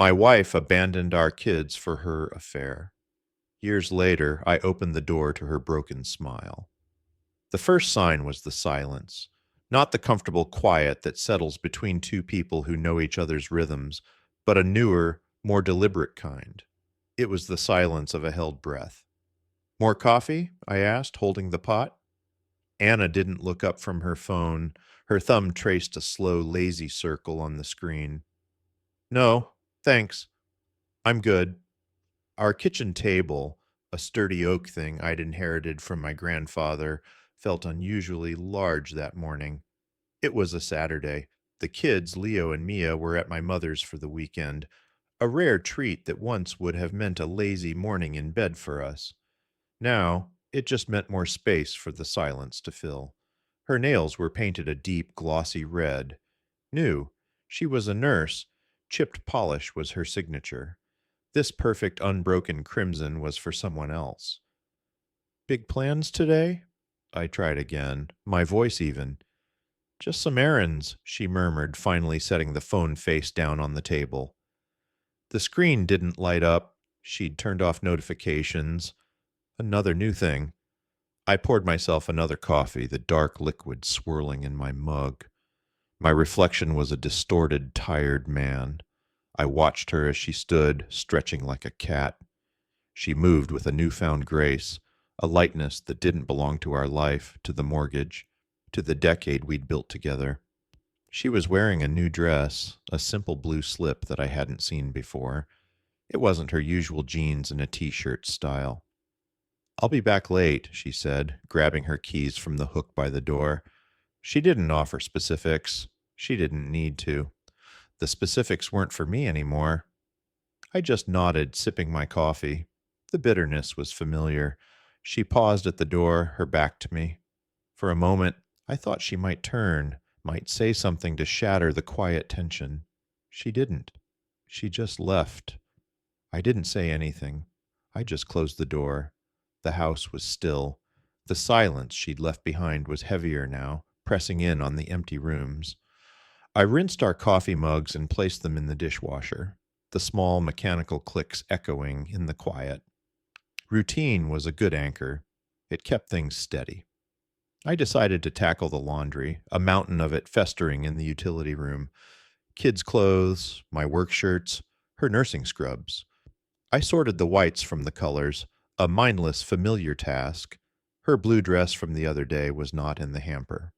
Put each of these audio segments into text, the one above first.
My wife abandoned our kids for her affair. Years later, I opened the door to her broken smile. The first sign was the silence, not the comfortable quiet that settles between two people who know each other's rhythms, but a newer, more deliberate kind. It was the silence of a held breath. More coffee? I asked, holding the pot. Anna didn't look up from her phone. Her thumb traced a slow, lazy circle on the screen. No, thanks. I'm good. Our kitchen table, a sturdy oak thing I'd inherited from my grandfather, felt unusually large that morning. It was a Saturday. The kids, Leo and Mia, were at my mother's for the weekend, a rare treat that once would have meant a lazy morning in bed for us. Now, it just meant more space for the silence to fill. Her nails were painted a deep, glossy red. New. She was a nurse. Chipped polish was her signature. This perfect, unbroken crimson was for someone else. Big plans today? I tried again, my voice even. Just some errands, she murmured, finally setting the phone face down on the table. The screen didn't light up. She'd turned off notifications. Another new thing. I poured myself another coffee, the dark liquid swirling in my mug. My reflection was a distorted, tired man. I watched her as she stood, stretching like a cat. She moved with a newfound grace, a lightness that didn't belong to our life, to the mortgage, to the decade we'd built together. She was wearing a new dress, a simple blue slip that I hadn't seen before. It wasn't her usual jeans and a t-shirt style. I'll be back late, she said, grabbing her keys from the hook by the door. She didn't offer specifics. She didn't need to. The specifics weren't for me anymore. I just nodded, sipping my coffee. The bitterness was familiar. She paused at the door, her back to me. For a moment, I thought she might turn, might say something to shatter the quiet tension. She didn't. She just left. I didn't say anything. I just closed the door. The house was still. The silence she'd left behind was heavier now, pressing in on the empty rooms. I rinsed our coffee mugs and placed them in the dishwasher, the small mechanical clicks echoing in the quiet. Routine was a good anchor. It kept things steady. I decided to tackle the laundry, a mountain of it festering in the utility room. Kids' clothes, my work shirts, her nursing scrubs. I sorted the whites from the colors, a mindless, familiar task. Her blue dress from the other day was not in the hamper.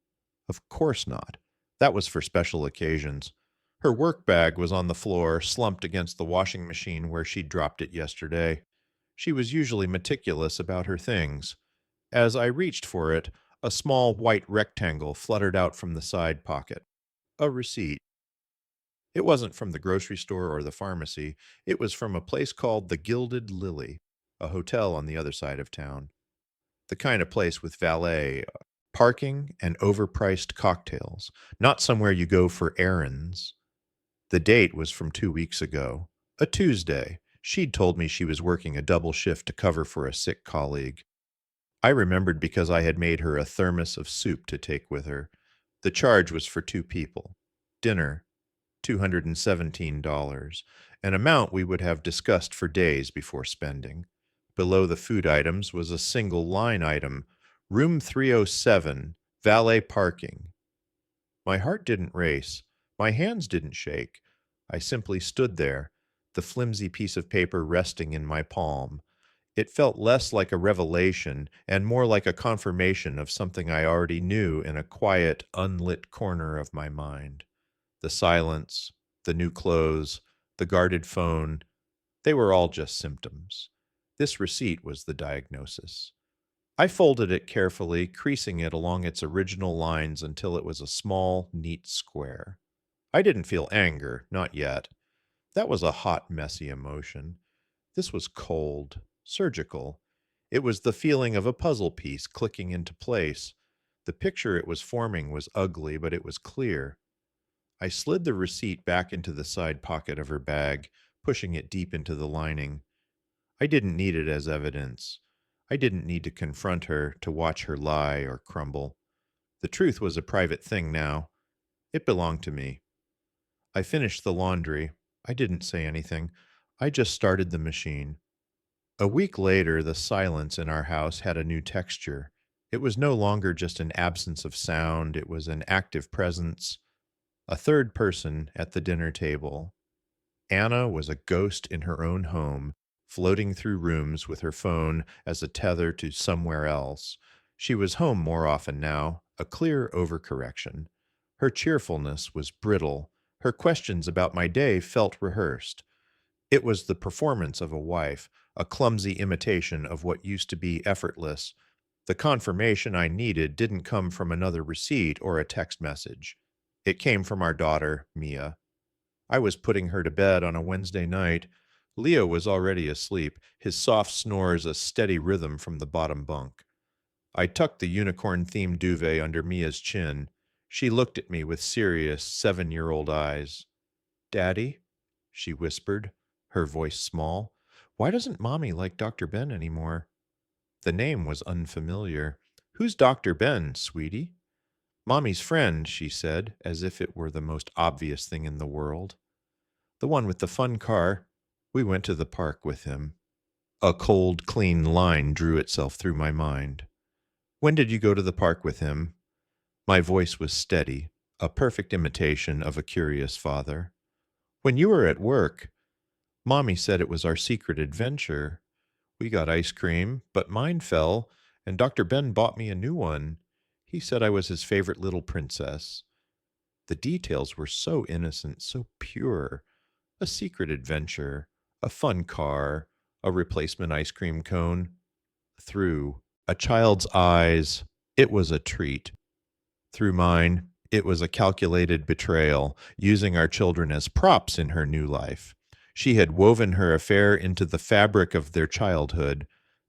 Of course not. That was for special occasions. Her work bag was on the floor, slumped against the washing machine where she'd dropped it yesterday. She was usually meticulous about her things. As I reached for it, a small white rectangle fluttered out from the side pocket. A receipt. It wasn't from the grocery store or the pharmacy. It was from a place called the Gilded Lily, a hotel on the other side of town. The kind of place with valet, parking, and overpriced cocktails, not somewhere you go for errands. The date was from 2 weeks ago, a Tuesday. She'd told me she was working a double shift to cover for a sick colleague. I remembered because I had made her a thermos of soup to take with her. The charge was for two people. Dinner, $217, an amount we would have discussed for days before spending. Below the food items was a single line item, room 307, valet parking. My heart didn't race. My hands didn't shake. I simply stood there, the flimsy piece of paper resting in my palm. It felt less like a revelation and more like a confirmation of something I already knew in a quiet, unlit corner of my mind. The silence, the new clothes, the guarded phone, they were all just symptoms. This receipt was the diagnosis. I folded it carefully, creasing it along its original lines until it was a small, neat square. I didn't feel anger, not yet. That was a hot, messy emotion. This was cold, surgical. It was the feeling of a puzzle piece clicking into place. The picture it was forming was ugly, but it was clear. I slid the receipt back into the side pocket of her bag, pushing it deep into the lining. I didn't need it as evidence. I didn't need to confront her, to watch her lie or crumble. The truth was a private thing now. It belonged to me. I finished the laundry. I didn't say anything. I just started the machine. A week later, the silence in our house had a new texture. It was no longer just an absence of sound, it was an active presence, a third person at the dinner table. Anna was a ghost in her own home, floating through rooms with her phone as a tether to somewhere else. She was home more often now, a clear overcorrection. Her cheerfulness was brittle. Her questions about my day felt rehearsed. It was the performance of a wife, a clumsy imitation of what used to be effortless. The confirmation I needed didn't come from another receipt or a text message. It came from our daughter, Mia. I was putting her to bed on a Wednesday night. Leo was already asleep, his soft snores a steady rhythm from the bottom bunk. I tucked the unicorn-themed duvet under Mia's chin. She looked at me with serious 7-year-old eyes. "Daddy," she whispered, her voice small, "why doesn't Mommy like Dr. Ben anymore?" The name was unfamiliar. "Who's Dr. Ben, sweetie?" "Mommy's friend," she said, as if it were the most obvious thing in the world. "The one with the fun car. We went to the park with him." A cold, clean line drew itself through my mind. "When did you go to the park with him?" My voice was steady, a perfect imitation of a curious father. "When you were at work. Mommy said it was our secret adventure. We got ice cream, but mine fell, and Dr. Ben bought me a new one. He said I was his favorite little princess." The details were so innocent, so pure. A secret adventure, a fun car, a replacement ice cream cone. Through a child's eyes, it was a treat. Through mine, it was a calculated betrayal, using our children as props in her new life. She had woven her affair into the fabric of their childhood.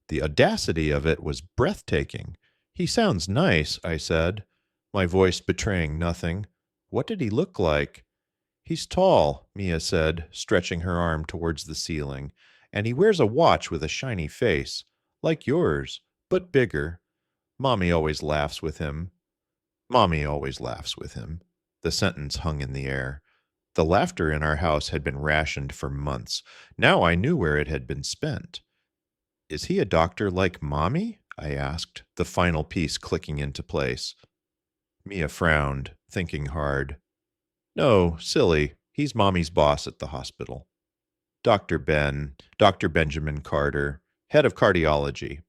The audacity of it was breathtaking. "He sounds nice," I said, my voice betraying nothing. "What did he look like?" "He's tall," Mia said, stretching her arm towards the ceiling, "and he wears a watch with a shiny face, like yours, but bigger. Mommy always laughs with him." Mommy always laughs with him. The sentence hung in the air. The laughter in our house had been rationed for months. Now I knew where it had been spent. "Is he a doctor like Mommy?" I asked, the final piece clicking into place. Mia frowned, thinking hard. "No, silly. He's Mommy's boss at the hospital. Dr. Benjamin Carter, head of cardiology.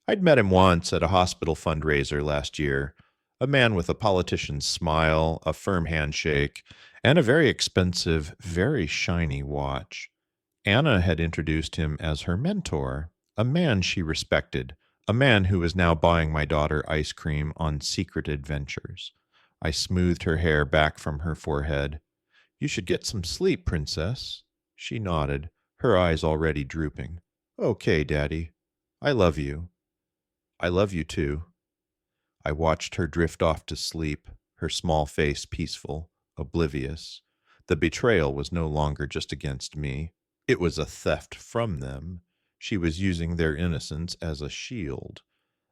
I'd met him once at a hospital fundraiser last year. A man with a politician's smile, a firm handshake, and a very expensive, very shiny watch. Anna had introduced him as her mentor, a man she respected, a man who was now buying my daughter ice cream on secret adventures. I smoothed her hair back from her forehead. "You should get some sleep, princess." She nodded, her eyes already drooping. "Okay, Daddy. I love you." "I love you too." I watched her drift off to sleep, her small face peaceful, oblivious. The betrayal was no longer just against me. It was a theft from them. She was using their innocence as a shield.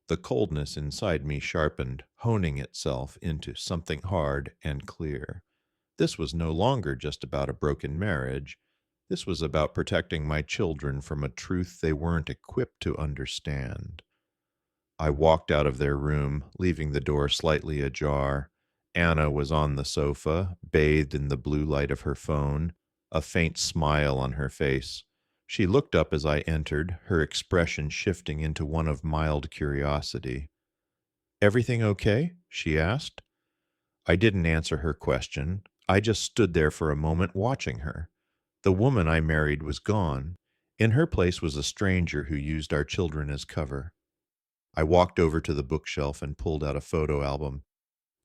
The coldness inside me sharpened, honing itself into something hard and clear. This was no longer just about a broken marriage. This was about protecting my children from a truth they weren't equipped to understand. I walked out of their room, leaving the door slightly ajar. Anna was on the sofa, bathed in the blue light of her phone, a faint smile on her face. She looked up as I entered, her expression shifting into one of mild curiosity. "Everything okay?" she asked. I didn't answer her question. I just stood there for a moment watching her. The woman I married was gone. In her place was a stranger who used our children as cover. I walked over to the bookshelf and pulled out a photo album.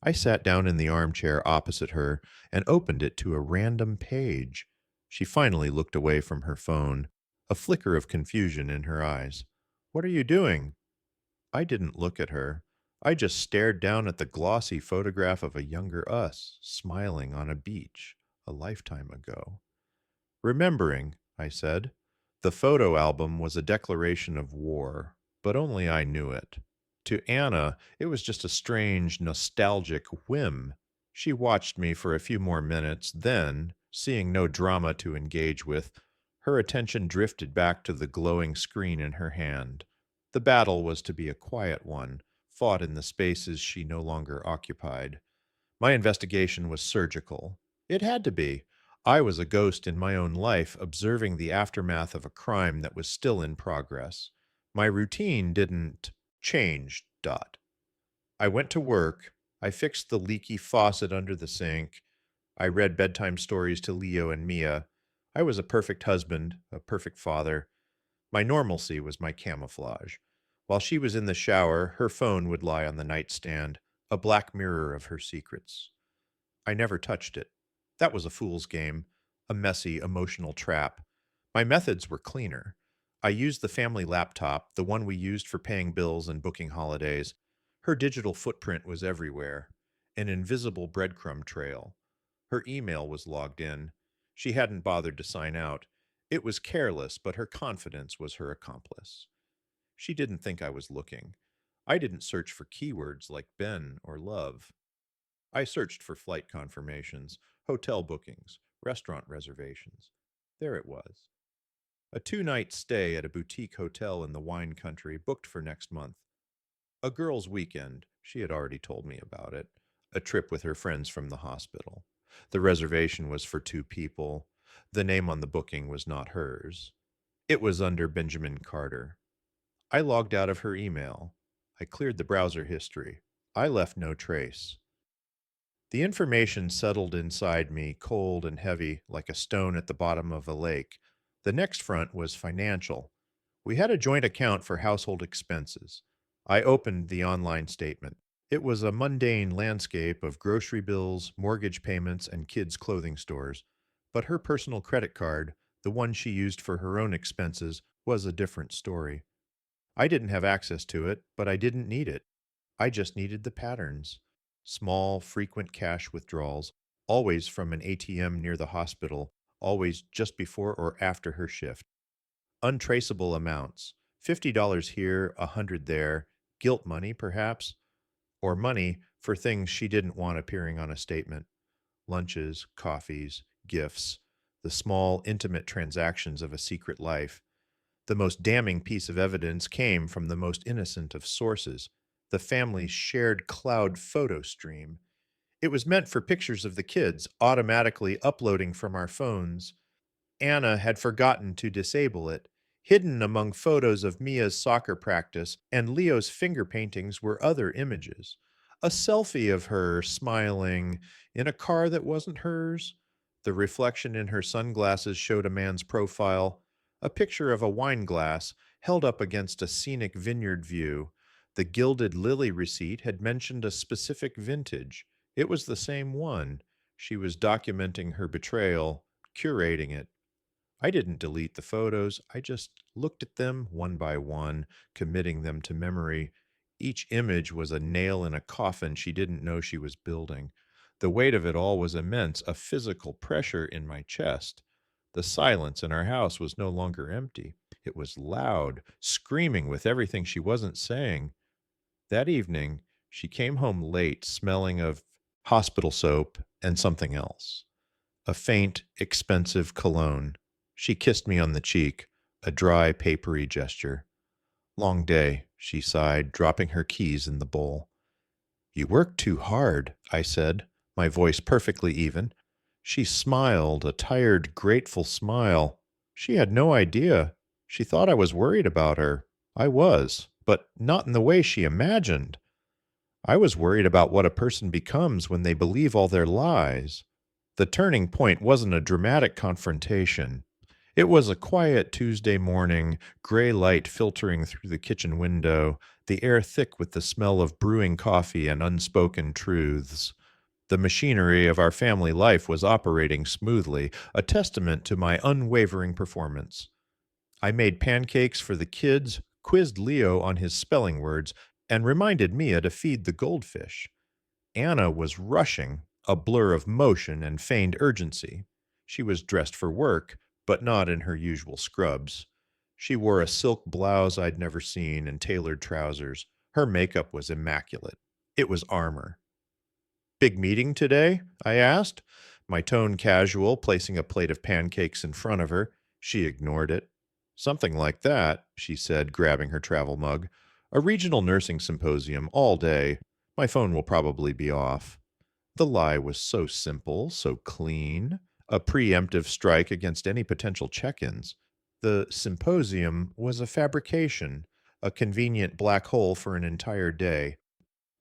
I sat down in the armchair opposite her and opened it to a random page. She finally looked away from her phone, a flicker of confusion in her eyes. "What are you doing?" I didn't look at her. I just stared down at the glossy photograph of a younger us, smiling on a beach, a lifetime ago. "Remembering," I said. The photo album was a declaration of war, but only I knew it. To Anna, it was just a strange, nostalgic whim. She watched me for a few more minutes, then, Seeing no drama to engage with, her attention drifted back to the glowing screen in her hand. The battle was to be a quiet one, fought in the spaces she no longer occupied. My investigation was surgical. It had to be. I was a ghost in my own life, observing the aftermath of a crime that was still in progress. My routine didn't change, Dot. I went to work. I fixed the leaky faucet under the sink. I read bedtime stories to Leo and Mia. I was a perfect husband, a perfect father. My normalcy was my camouflage. While she was in the shower, her phone would lie on the nightstand, a black mirror of her secrets. I never touched it. That was a fool's game, a messy, emotional trap. My methods were cleaner. I used the family laptop, the one we used for paying bills and booking holidays. Her digital footprint was everywhere, an invisible breadcrumb trail. Her email was logged in. She hadn't bothered to sign out. It was careless, but her confidence was her accomplice. She didn't think I was looking. I didn't search for keywords like Ben or love. I searched for flight confirmations, hotel bookings, restaurant reservations. There it was. A 2 night stay at a boutique hotel in the wine country booked for next month. A girl's weekend, she had already told me about it. A trip with her friends from the hospital. The reservation was for 2 people. The name on the booking was not hers. It was under Benjamin Carter. I logged out of her email. I cleared the browser history. I left no trace. The information settled inside me, cold and heavy, like a stone at the bottom of a lake. The next front was financial. We had a joint account for household expenses. I opened the online statement. It was a mundane landscape of grocery bills, mortgage payments, and kids' clothing stores. But her personal credit card, the one she used for her own expenses, was a different story. I didn't have access to it, but I didn't need it. I just needed the patterns. Small, frequent cash withdrawals, always from an ATM near the hospital, always just before or after her shift. Untraceable amounts, $50 here, 100 there, guilt money perhaps, or money for things she didn't want appearing on a statement. Lunches, coffees, gifts, the small, intimate transactions of a secret life. The most damning piece of evidence came from the most innocent of sources, the family's shared cloud photo stream. It was meant for pictures of the kids, automatically uploading from our phones. Anna had forgotten to disable it. Hidden among photos of Mia's soccer practice and Leo's finger paintings were other images. A selfie of her smiling in a car that wasn't hers. The reflection in her sunglasses showed a man's profile. A picture of a wine glass held up against a scenic vineyard view. The gilded lily receipt had mentioned a specific vintage. It was the same one. She was documenting her betrayal, curating it. I didn't delete the photos. I just looked at them one by one, committing them to memory. Each image was a nail in a coffin she didn't know she was building. The weight of it all was immense, a physical pressure in my chest. The silence in our house was no longer empty. It was loud, screaming with everything she wasn't saying. That evening, she came home late, smelling of hospital soap and something else. A faint, expensive cologne. She kissed me on the cheek, a dry, papery gesture. Long day, she sighed, dropping her keys in the bowl. You work too hard, I said, my voice perfectly even. She smiled, a tired, grateful smile. She had no idea. She thought I was worried about her. I was, but not in the way she imagined. I was worried about what a person becomes when they believe all their lies. The turning point wasn't a dramatic confrontation. It was a quiet Tuesday morning, gray light filtering through the kitchen window, the air thick with the smell of brewing coffee and unspoken truths. The machinery of our family life was operating smoothly, a testament to my unwavering performance. I made pancakes for the kids, quizzed Leo on his spelling words, and reminded Mia to feed the goldfish. Anna was rushing, a blur of motion and feigned urgency. She was dressed for work, but not in her usual scrubs. She wore a silk blouse I'd never seen and tailored trousers. Her makeup was immaculate. It was armor. Big meeting today? I asked. My tone casual, placing a plate of pancakes in front of her. She ignored it. Something like that, she said, grabbing her travel mug. A regional nursing symposium all day. My phone will probably be off. The lie was so simple, so clean, a preemptive strike against any potential check ins. The symposium was a fabrication, a convenient black hole for an entire day.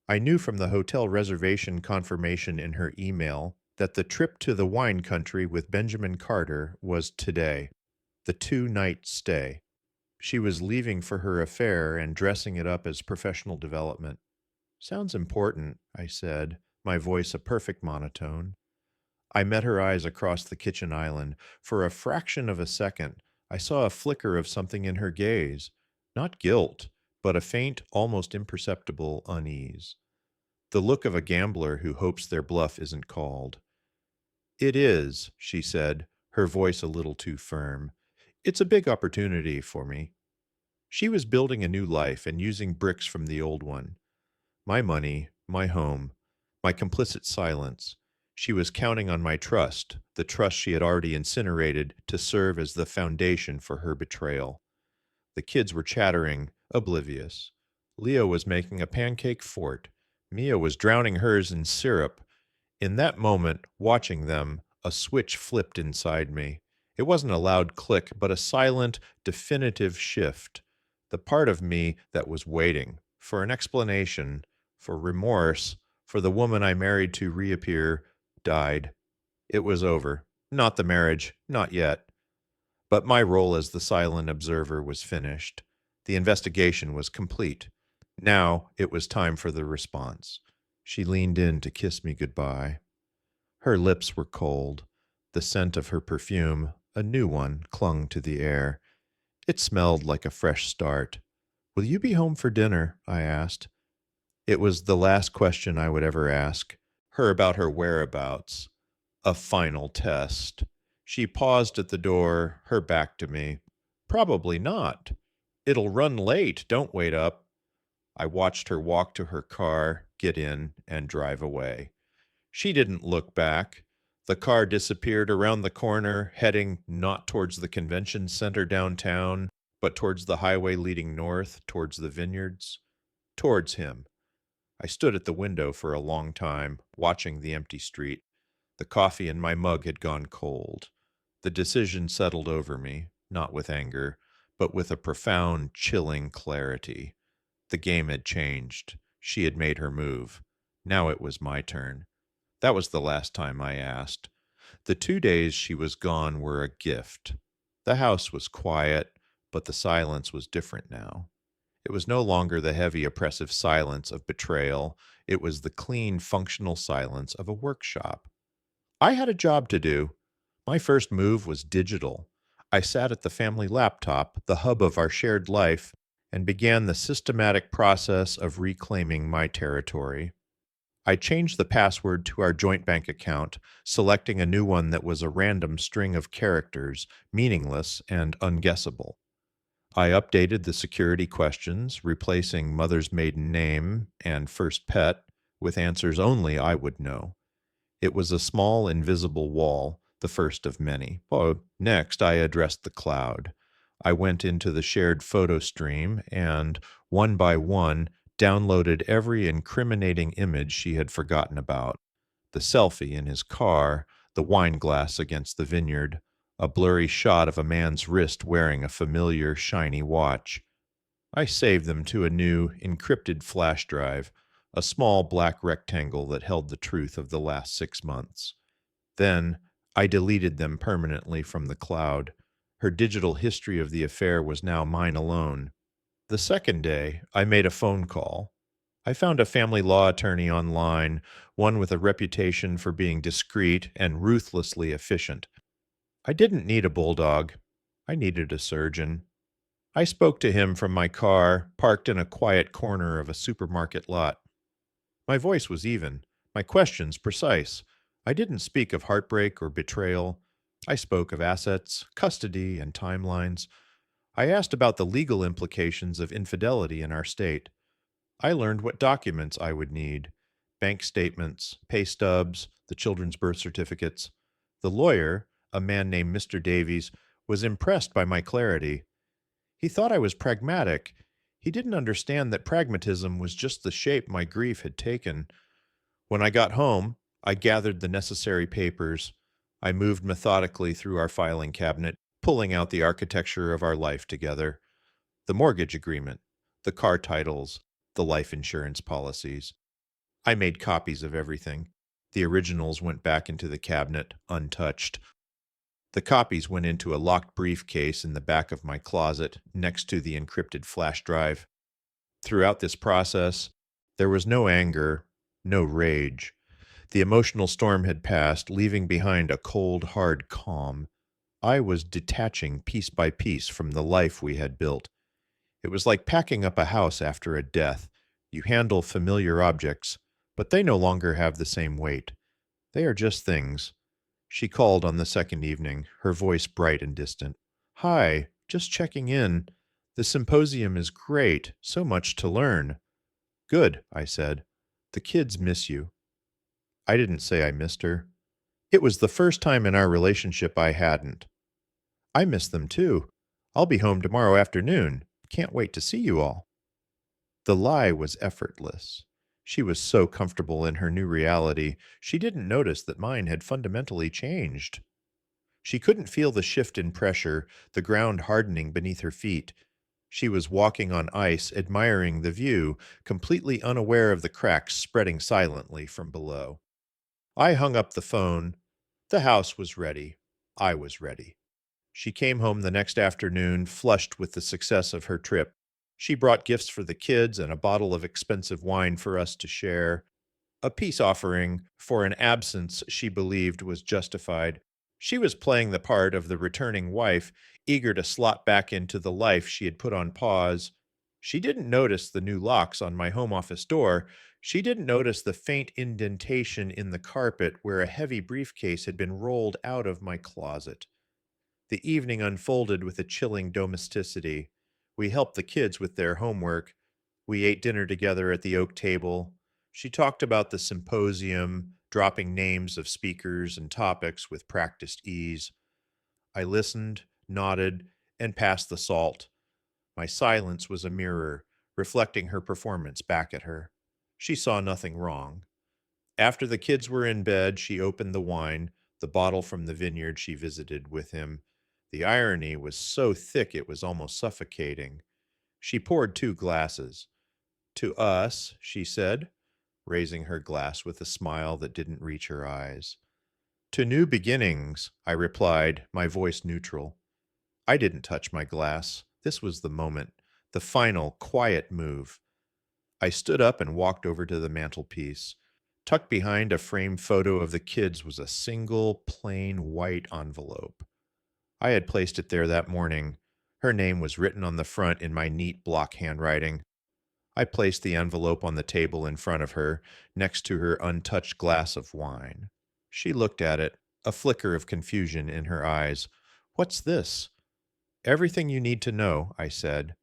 I knew from the hotel reservation confirmation in her email that the trip to the wine country with Benjamin Carter was today, the 2-night stay. She was leaving for her affair and dressing it up as professional development. Sounds important, I said, my voice a perfect monotone. I met her eyes across the kitchen island. For a fraction of a second, I saw a flicker of something in her gaze. Not guilt, but a faint, almost imperceptible unease. The look of a gambler who hopes their bluff isn't called. It is, she said, her voice a little too firm. It's a big opportunity for me. She was building a new life and using bricks from the old one. My money, my home, my complicit silence. She was counting on my trust, the trust she had already incinerated, to serve as the foundation for her betrayal. The kids were chattering, oblivious. Leo was making a pancake fort. Mia was drowning hers in syrup. In that moment, watching them, a switch flipped inside me. It wasn't a loud click, but a silent, definitive shift. The part of me that was waiting for an explanation, for remorse, for the woman I married to reappear, died. It was over. Not the marriage, not yet. But my role as the silent observer was finished. The investigation was complete. Now it was time for the response. She leaned in to kiss me goodbye. Her lips were cold. The scent of her perfume, a new one, clung to the air. It smelled like a fresh start. Will you be home for dinner? I asked. It was the last question I would ever ask her about her whereabouts. A final test. She paused at the door, her back to me. Probably not. It'll run late. Don't wait up. I watched her walk to her car, get in, and drive away. She didn't look back. The car disappeared around the corner, heading not towards the convention center downtown, but towards the highway leading north, towards the vineyards, towards him. I stood at the window for a long time, watching the empty street. The coffee in my mug had gone cold. The decision settled over me, not with anger, but with a profound, chilling clarity. The game had changed. She had made her move. Now it was my turn. That was the last time I asked. The 2 days she was gone were a gift. The house was quiet, but the silence was different now. It was no longer the heavy, oppressive silence of betrayal. It was the clean, functional silence of a workshop. I had a job to do. My first move was digital. I sat at the family laptop, the hub of our shared life, and began the systematic process of reclaiming my territory. I changed the password to our joint bank account, selecting a new one that was a random string of characters, meaningless and unguessable. I updated the security questions, replacing mother's maiden name and first pet with answers only I would know. It was a small, invisible wall, the first of many. Oh, next, I addressed the cloud. I went into the shared photo stream and, one by one, downloaded every incriminating image she had forgotten about. The selfie in his car, the wine glass against the vineyard, a blurry shot of a man's wrist wearing a familiar, shiny watch. I saved them to a new, encrypted flash drive, a small black rectangle that held the truth of the last 6 months. Then I deleted them permanently from the cloud. Her digital history of the affair was now mine alone. The second day, I made a phone call. I found a family law attorney online, one with a reputation for being discreet and ruthlessly efficient. I didn't need a bulldog. I needed a surgeon. I spoke to him from my car, parked in a quiet corner of a supermarket lot. My voice was even, my questions precise. I didn't speak of heartbreak or betrayal. I spoke of assets, custody, and timelines. I asked about the legal implications of infidelity in our state. I learned what documents I would need. bank statements, pay stubs, the children's birth certificates. The lawyer, a man named Mr. Davies, was impressed by my clarity. He thought I was pragmatic. He didn't understand that pragmatism was just the shape my grief had taken. When I got home, I gathered the necessary papers. I moved methodically through our filing cabinet, pulling out the architecture of our life together: the mortgage agreement, the car titles, the life insurance policies. I made copies of everything. The originals went back into the cabinet, untouched. The copies went into a locked briefcase in the back of my closet, next to the encrypted flash drive. Throughout this process, there was no anger, no rage. The emotional storm had passed, leaving behind a cold, hard calm. I was detaching piece by piece from the life we had built. It was like packing up a house after a death. You handle familiar objects, but they no longer have the same weight. They are just things. She called on the second evening, her voice bright and distant. "Hi, just checking in. The symposium is great, so much to learn." "Good," I said. "The kids miss you." I didn't say I missed her. It was the first time in our relationship I hadn't. "I miss them too. I'll be home tomorrow afternoon. Can't wait to see you all." The lie was effortless. She was so comfortable in her new reality, she didn't notice that mine had fundamentally changed. She couldn't feel the shift in pressure, the ground hardening beneath her feet. She was walking on ice, admiring the view, completely unaware of the cracks spreading silently from below. I hung up the phone. The house was ready. I was ready. She came home the next afternoon, flushed with the success of her trip. She brought gifts for the kids and a bottle of expensive wine for us to share, a peace offering for an absence she believed was justified. She was playing the part of the returning wife, eager to slot back into the life she had put on pause. She didn't notice the new locks on my home office door. She didn't notice the faint indentation in the carpet where a heavy briefcase had been rolled out of my closet. The evening unfolded with a chilling domesticity. We helped the kids with their homework. We ate dinner together at the oak table. She talked about the symposium, dropping names of speakers and topics with practiced ease. I listened, nodded, and passed the salt. My silence was a mirror, reflecting her performance back at her. She saw nothing wrong. After the kids were in bed, she opened the wine, the bottle from the vineyard she visited with him. The irony was so thick it was almost suffocating. She poured 2 glasses. "To us," she said, raising her glass with a smile that didn't reach her eyes. "To new beginnings," I replied, my voice neutral. I didn't touch my glass. This was the moment, the final, quiet move. I stood up and walked over to the mantelpiece. Tucked behind a framed photo of the kids was a single, plain white envelope. I had placed it there that morning. Her name was written on the front in my neat block handwriting. I placed the envelope on the table in front of her, next to her untouched glass of wine. She looked at it, a flicker of confusion in her eyes. "What's this?" "Everything you need to know," I said.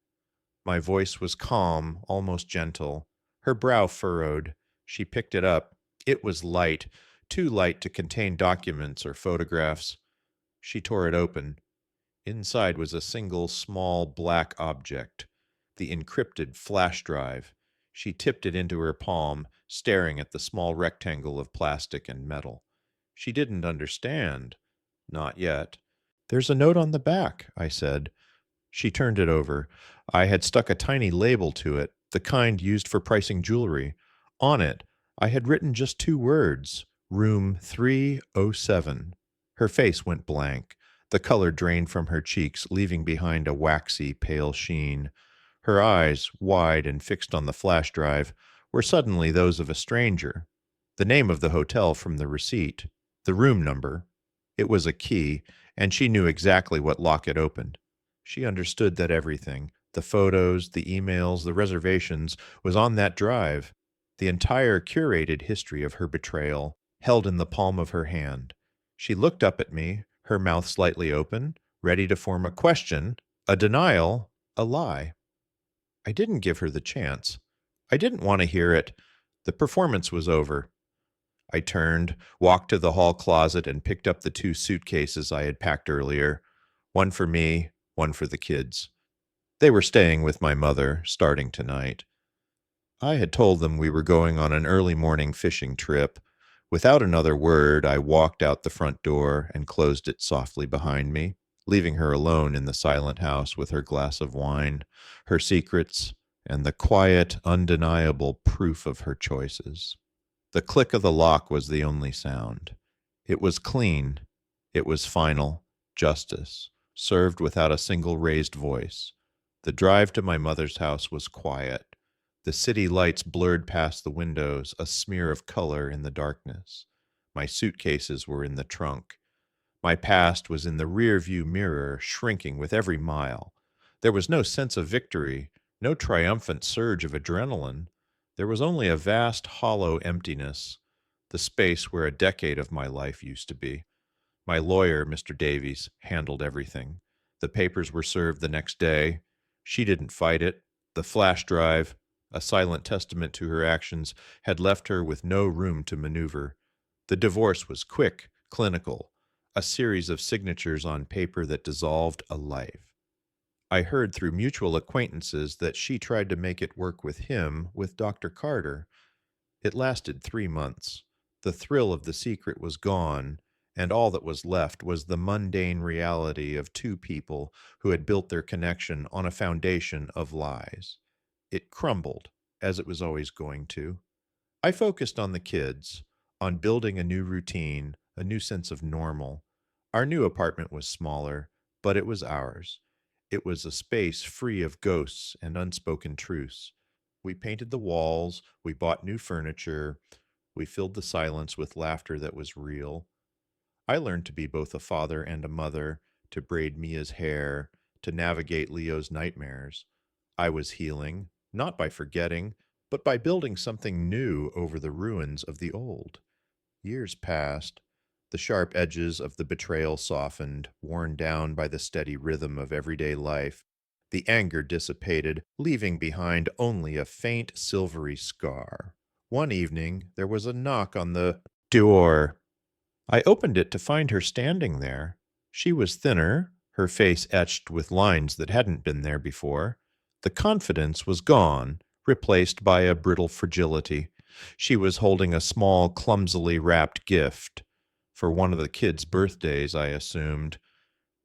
My voice was calm, almost gentle. Her brow furrowed. She picked it up. It was light, too light to contain documents or photographs. She tore it open. Inside was a single small black object, the encrypted flash drive. She tipped it into her palm, staring at the small rectangle of plastic and metal. She didn't understand. Not yet. "There's a note on the back," I said. She turned it over. I had stuck a tiny label to it, the kind used for pricing jewelry. On it, I had written just 2 words: Room 307. Her face went blank. The color drained from her cheeks, leaving behind a waxy, pale sheen. Her eyes, wide and fixed on the flash drive, were suddenly those of a stranger. The name of the hotel from the receipt, the room number. It was a key, and she knew exactly what lock it opened. She understood that everything, the photos, the emails, the reservations, was on that drive. The entire curated history of her betrayal, held in the palm of her hand. She looked up at me, her mouth slightly open, ready to form a question, a denial, a lie. I didn't give her the chance. I didn't want to hear it. The performance was over. I turned, walked to the hall closet, and picked up the two suitcases I had packed earlier, one for me, one for the kids. They were staying with my mother, starting tonight. I had told them we were going on an early morning fishing trip. Without another word, I walked out the front door and closed it softly behind me, leaving her alone in the silent house with her glass of wine, her secrets, and the quiet, undeniable proof of her choices. The click of the lock was the only sound. It was clean. It was final. Justice, served without a single raised voice. The drive to my mother's house was quiet. The city lights blurred past the windows, a smear of color in the darkness. My suitcases were in the trunk. My past was in the rear view mirror, shrinking with every mile. There was no sense of victory, no triumphant surge of adrenaline. There was only a vast, hollow emptiness, the space where a decade of my life used to be. My lawyer, Mr. Davies, handled everything. The papers were served the next day. She didn't fight it. The flash drive, a silent testament to her actions, had left her with no room to maneuver. The divorce was quick, clinical, a series of signatures on paper that dissolved a life. I heard through mutual acquaintances that she tried to make it work with him, with Dr. Carter. It lasted 3 months. The thrill of the secret was gone, and all that was left was the mundane reality of two people who had built their connection on a foundation of lies. It crumbled, as it was always going to. I focused on the kids, on building a new routine, a new sense of normal. Our new apartment was smaller, but it was ours. It was a space free of ghosts and unspoken truths. We painted the walls, we bought new furniture, we filled the silence with laughter that was real. I learned to be both a father and a mother, to braid Mia's hair, to navigate Leo's nightmares. I was healing, not by forgetting, but by building something new over the ruins of the old. Years passed. The sharp edges of the betrayal softened, worn down by the steady rhythm of everyday life. The anger dissipated, leaving behind only a faint silvery scar. One evening, there was a knock on the door. I opened it to find her standing there. She was thinner, her face etched with lines that hadn't been there before. The confidence was gone, replaced by a brittle fragility. She was holding a small, clumsily wrapped gift. For one of the kids' birthdays, I assumed.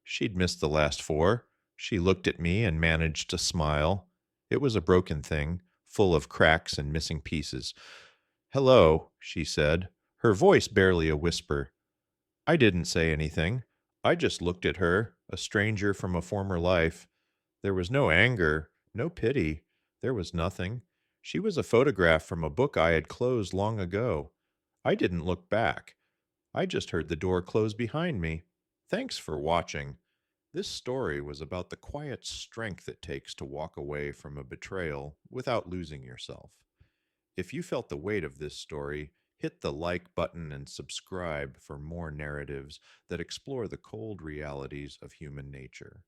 She'd missed the last four. She looked at me and managed to smile. It was a broken thing, full of cracks and missing pieces. "Hello," she said, her voice barely a whisper. I didn't say anything. I just looked at her, a stranger from a former life. There was no anger, no pity. There was nothing. She was a photograph from a book I had closed long ago. I didn't look back. I just heard the door close behind me. Thanks for watching. This story was about the quiet strength it takes to walk away from a betrayal without losing yourself. If you felt the weight of this story, hit the like button and subscribe for more narratives that explore the cold realities of human nature.